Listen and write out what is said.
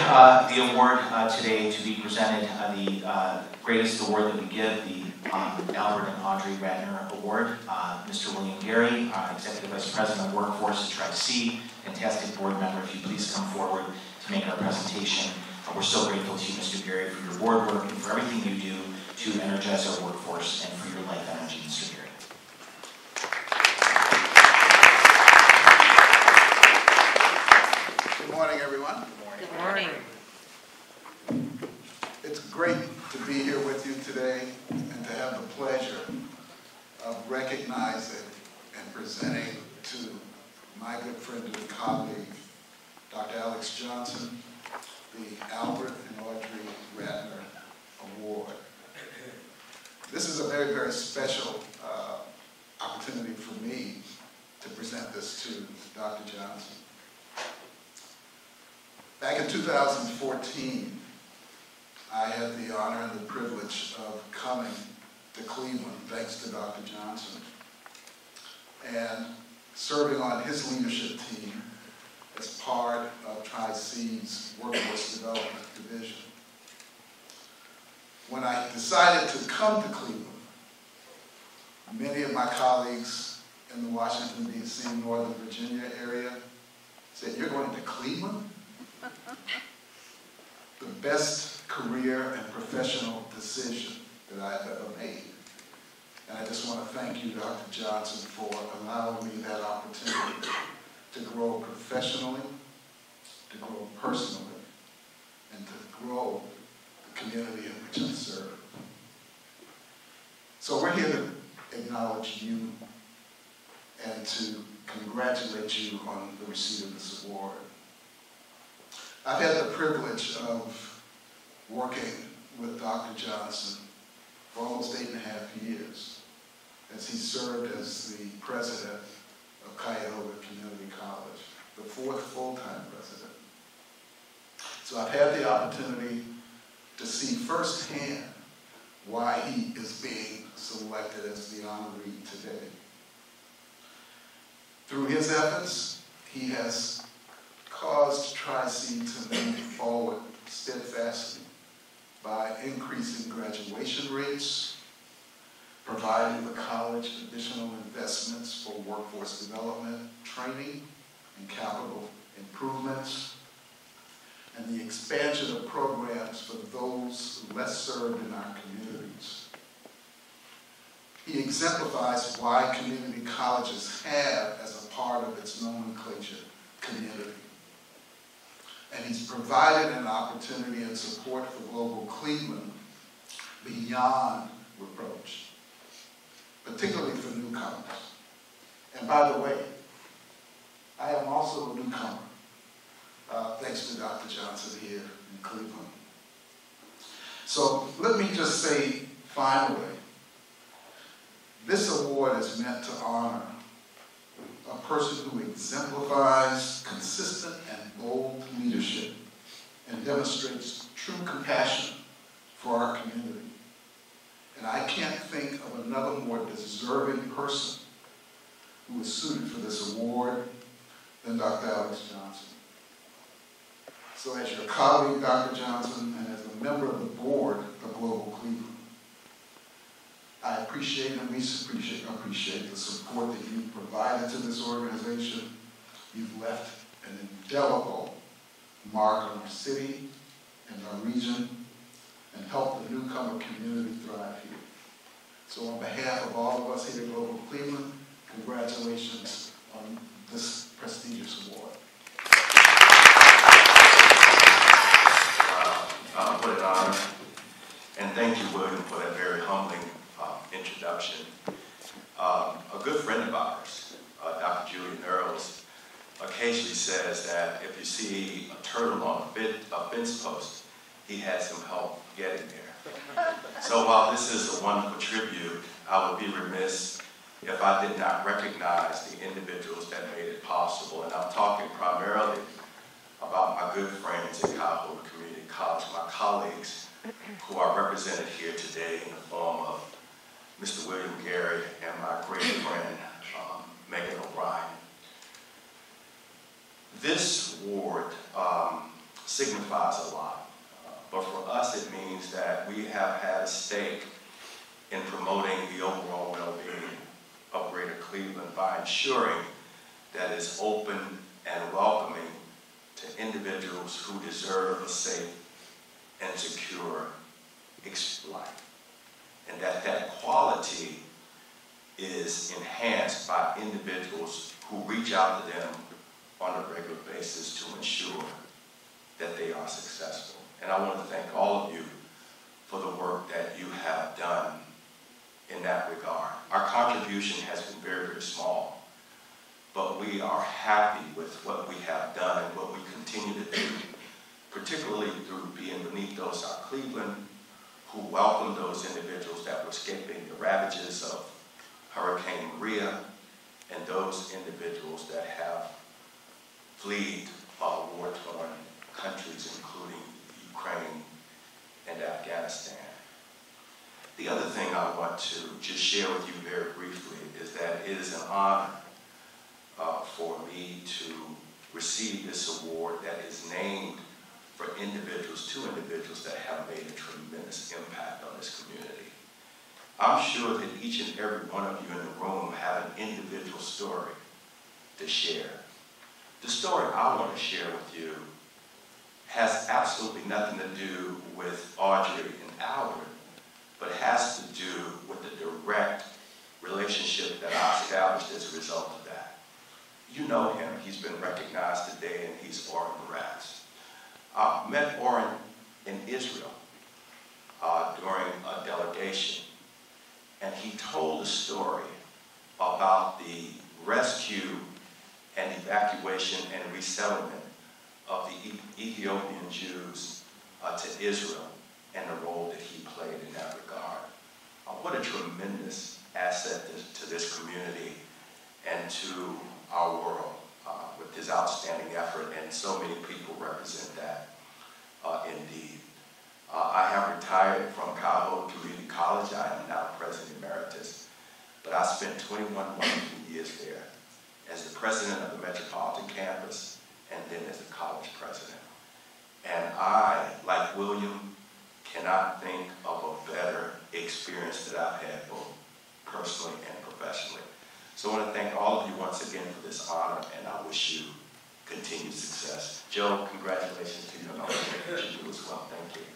the award today to be presented, the greatest award that we give, the Albert and Audrey Ratner Award. Mr. William Gary, Executive Vice President of Workforce at Tri-C, fantastic board member. If you please come forward to make our presentation. We're so grateful to you, Mr. Gary, for your board work and for everything you do to energize our workforce and for your life energy, Mr. Gary. Good morning, everyone. Good morning. It's great to be here with you today and to have the pleasure of recognizing and presenting to my good friend and colleague, Dr. Alex Johnson, the Albert and Audrey Ratner Award. This is a very, very special opportunity for me to present this to Dr. Johnson. Back in 2014, I had the honor and the privilege of coming to Cleveland, thanks to Dr. Johnson, and serving on his leadership team as part of Tri-C's Workforce Development Division. When I decided to come to Cleveland, many of my colleagues in the Washington, D.C., Northern Virginia area said, "You're going to Cleveland?" The best career and professional decision that I've ever made. And I just want to thank you, Dr. Johnson, for allowing me that opportunity to grow professionally, to grow personally, and to grow the community in which I serve. So we're here to acknowledge you and to congratulate you on the receipt of this award. I've had the privilege of working with Dr. Johnson for almost 8.5 years as he served as the president of Cuyahoga Community College, the 4th full-time president. So I've had the opportunity to see firsthand why he is being selected as the honoree today. Through his efforts, he has caused Tri-C to move forward steadfastly by increasing graduation rates, providing the college additional investments for workforce development, training, and capital improvements, and the expansion of programs for those less served in our communities. He exemplifies why community colleges have, as a part of its nomenclature, community. And he's provided an opportunity and support for Global Cleveland beyond reproach, particularly for newcomers. And by the way, I am also a newcomer, thanks to Dr. Johnson here in Cleveland. So let me just say, finally, this award is meant to honor a person who exemplifies consistent and bold leadership and demonstrates true compassion for our community. And I can't think of another more deserving person who is suited for this award than Dr. Alex Johnson. So as your colleague, Dr. Johnson, and as a member of the board of Global Cleveland, I appreciate and we appreciate the support that you've provided to this organization. You've left an indelible mark on our city and our region and helped the newcomer community thrive here. So on behalf of all of us here at Global Cleveland, congratulations on this prestigious award. What an honor. And thank you, William, for that very humbling introduction. A good friend of ours, Dr. Julian Earls, occasionally says that if you see a turtle on a fence post, he has some help getting there. So while this is a wonderful tribute, I would be remiss if I did not recognize the individuals that made it possible. And I'm talking primarily about my good friends at Cuyahoga Community College, my colleagues who are represented here today in the form of Mr. William Gary and my great friend, Megan O'Brien. This award signifies a lot. But for us, it means that we have had a stake in promoting the overall well-being of Greater Cleveland by ensuring that it's open and welcoming to individuals who deserve a safe and secure life. And that quality is enhanced by individuals who reach out to them on a regular basis to ensure that they are successful. And I want to thank all of you for the work that you have done in that regard. Our contribution has been very, very small, but we are happy with what we have done and what we continue to do, particularly through being Benito South Cleveland, who welcomed those individuals that were escaping the ravages of Hurricane Maria, and those individuals that have fled war-torn countries, including Ukraine and Afghanistan. The other thing I want to just share with you very briefly is that it is an honor for me to receive this award that is named for two individuals that have made a tremendous impact on this community. I'm sure that each and every one of you in the room have an individual story to share. The story I want to share with you has absolutely nothing to do with Audrey and Albert, but has to do with the direct relationship that I established as a result of that. You know him. He's been recognized today, and he's Oren Moraz. I met Oren in Israel during a delegation, and he told a story about the rescue and evacuation and resettlement of the Ethiopian Jews to Israel and the role that he played in that regard. What a tremendous asset to this community and to our world with his outstanding effort, and so many people represent that indeed. I have retired from Cabo Community College. I am now President Emeritus, but I spent 21 wonderful years there as the president of the Metropolitan Campus and then as the college president. And I, like William, cannot think of a better experience that I've had both personally and professionally. So I want to thank all of you once again for this honor, and I wish you continued success. Joe, congratulations to you, and all that you do as well. Thank you.